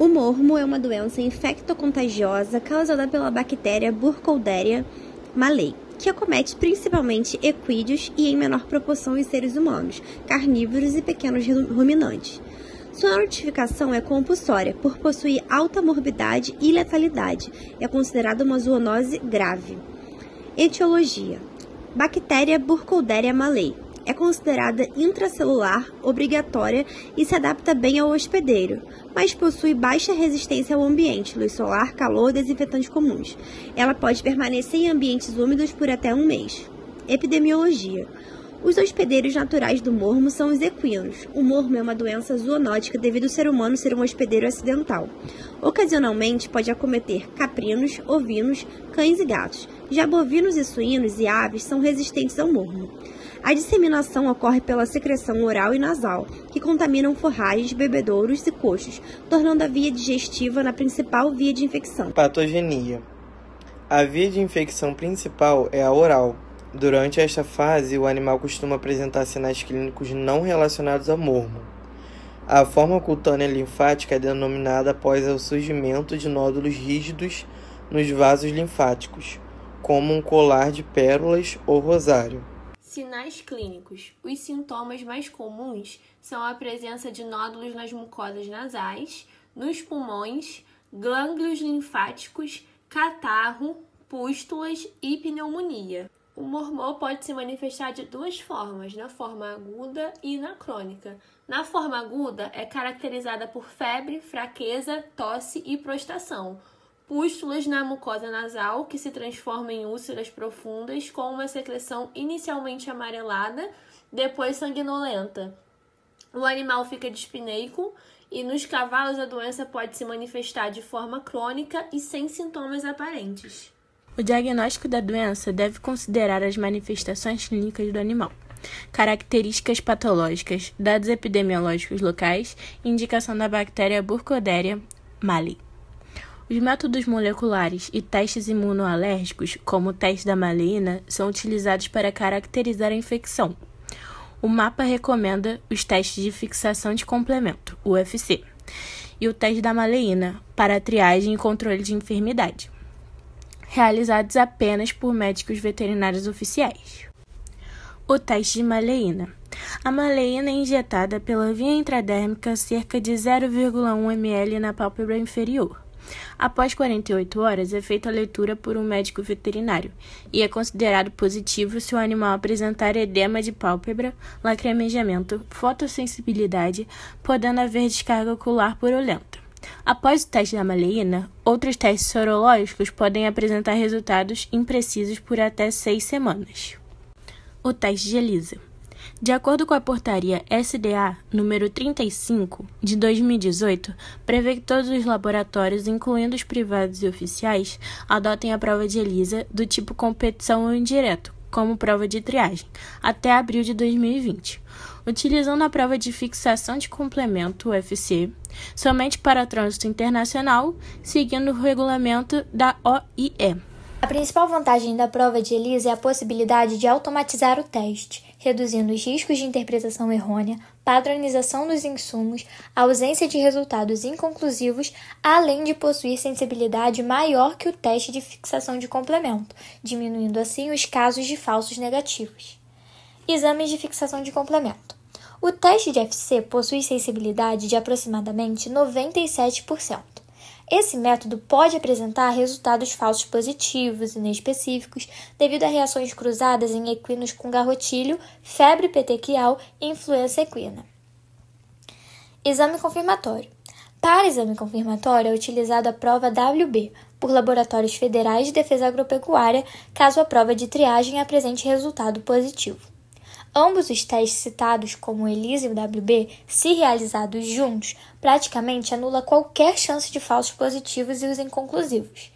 O mormo é uma doença infectocontagiosa causada pela bactéria Burkholderia malei, que acomete principalmente equídeos e, em menor proporção, os seres humanos, carnívoros e pequenos ruminantes. Sua notificação é compulsória por possuir alta morbidade e letalidade. É considerada uma zoonose grave. Etiologia: bactéria Burkholderia malei. É considerada intracelular, obrigatória e se adapta bem ao hospedeiro, mas possui baixa resistência ao ambiente, luz solar, calor e desinfetantes comuns. Ela pode permanecer em ambientes úmidos por até 1 mês. Epidemiologia: os hospedeiros naturais do mormo são os equinos. O mormo é uma doença zoonótica devido ao ser humano ser um hospedeiro acidental. Ocasionalmente pode acometer caprinos, ovinos, cães e gatos. Já bovinos e suínos e aves são resistentes ao mormo. A disseminação ocorre pela secreção oral e nasal, que contaminam forragens, bebedouros e coxos, tornando a via digestiva na principal via de infecção. Patogenia: a via de infecção principal é a oral. Durante esta fase, o animal costuma apresentar sinais clínicos não relacionados ao mormo. A forma cutânea linfática é denominada após o surgimento de nódulos rígidos nos vasos linfáticos, como um colar de pérolas ou rosário. Sinais clínicos. Os sintomas mais comuns são a presença de nódulos nas mucosas nasais, nos pulmões, gânglios linfáticos, catarro, pústulas e pneumonia. O mormô pode se manifestar de 2 formas, na forma aguda e na crônica. Na forma aguda, é caracterizada por febre, fraqueza, tosse e prostração. Pústulas na mucosa nasal, que se transformam em úlceras profundas, com uma secreção inicialmente amarelada, depois sanguinolenta. O animal fica dispineico e nos cavalos a doença pode se manifestar de forma crônica e sem sintomas aparentes. O diagnóstico da doença deve considerar as manifestações clínicas do animal, características patológicas, dados epidemiológicos locais e indicação da bactéria Burkholderia malei. Os métodos moleculares e testes imunoalérgicos, como o teste da maleína, são utilizados para caracterizar a infecção. O mapa recomenda os testes de fixação de complemento, UFC, e o teste da maleína, para triagem e controle de enfermidade, realizados apenas por médicos veterinários oficiais. O teste de maleína. A maleína é injetada pela via intradérmica cerca de 0,1 ml na pálpebra inferior. Após 48 horas, é feita a leitura por um médico veterinário e é considerado positivo se o animal apresentar edema de pálpebra, lacrimejamento, fotossensibilidade, podendo haver descarga ocular purulenta. Após o teste da maleína, outros testes sorológicos podem apresentar resultados imprecisos por até 6 semanas. O teste de ELISA. De acordo com a portaria SDA número 35 de 2018, prevê que todos os laboratórios, incluindo os privados e oficiais, adotem a prova de ELISA do tipo competição ou indireto, como prova de triagem, até abril de 2020, utilizando a prova de fixação de complemento, UFC, somente para trânsito internacional, seguindo o regulamento da OIE. A principal vantagem da prova de ELISA é a possibilidade de automatizar o teste, reduzindo os riscos de interpretação errônea, padronização dos insumos, ausência de resultados inconclusivos, além de possuir sensibilidade maior que o teste de fixação de complemento, diminuindo assim os casos de falsos negativos. Exames de fixação de complemento. O teste de FC possui sensibilidade de aproximadamente 97%. Esse método pode apresentar resultados falsos positivos, inespecíficos, devido a reações cruzadas em equinos com garrotilho, febre petequial e influenza equina. Exame confirmatório. Para exame confirmatório é utilizada a prova WB, por laboratórios federais de defesa agropecuária, caso a prova de triagem apresente resultado positivo. Ambos os testes citados, como o ELISA e o WB, se realizados juntos, praticamente anula qualquer chance de falsos positivos e os inconclusivos.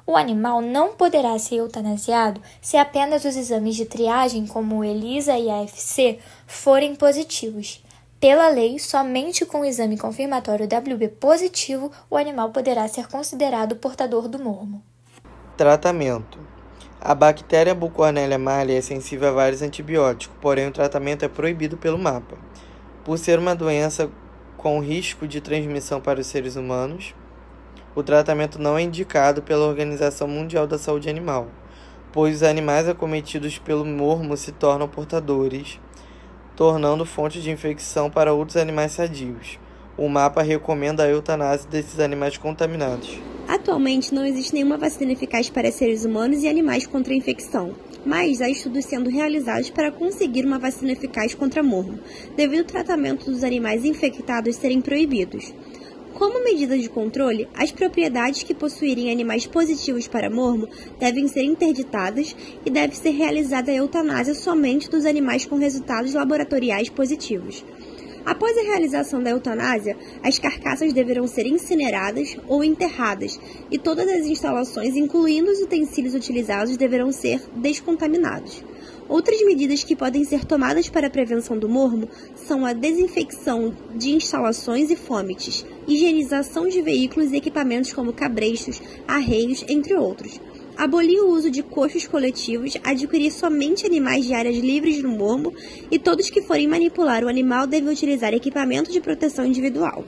O animal não poderá ser eutanasiado se apenas os exames de triagem, como o ELISA e a FC, forem positivos. Pela lei, somente com o exame confirmatório WB positivo, o animal poderá ser considerado portador do mormo. Tratamento. A bactéria Burkholderia malei é sensível a vários antibióticos, porém o tratamento é proibido pelo mapa. Por ser uma doença com risco de transmissão para os seres humanos. O tratamento não é indicado pela Organização Mundial da Saúde Animal, pois os animais acometidos pelo mormo se tornam portadores, tornando fonte de infecção para outros animais sadios. O mapa recomenda a eutanásia desses animais contaminados. Atualmente não existe nenhuma vacina eficaz para seres humanos e animais contra a infecção, mas há estudos sendo realizados para conseguir uma vacina eficaz contra mormo, devido ao tratamento dos animais infectados serem proibidos. Como medida de controle, as propriedades que possuírem animais positivos para mormo devem ser interditadas e deve ser realizada a eutanásia somente dos animais com resultados laboratoriais positivos. Após a realização da eutanásia, as carcaças deverão ser incineradas ou enterradas e todas as instalações, incluindo os utensílios utilizados, deverão ser descontaminados. Outras medidas que podem ser tomadas para a prevenção do mormo são a desinfecção de instalações e fomites, higienização de veículos e equipamentos como cabrestos, arreios, entre outros. Abolir o uso de coxos coletivos, adquirir somente animais de áreas livres do mormo e todos que forem manipular o animal devem utilizar equipamento de proteção individual.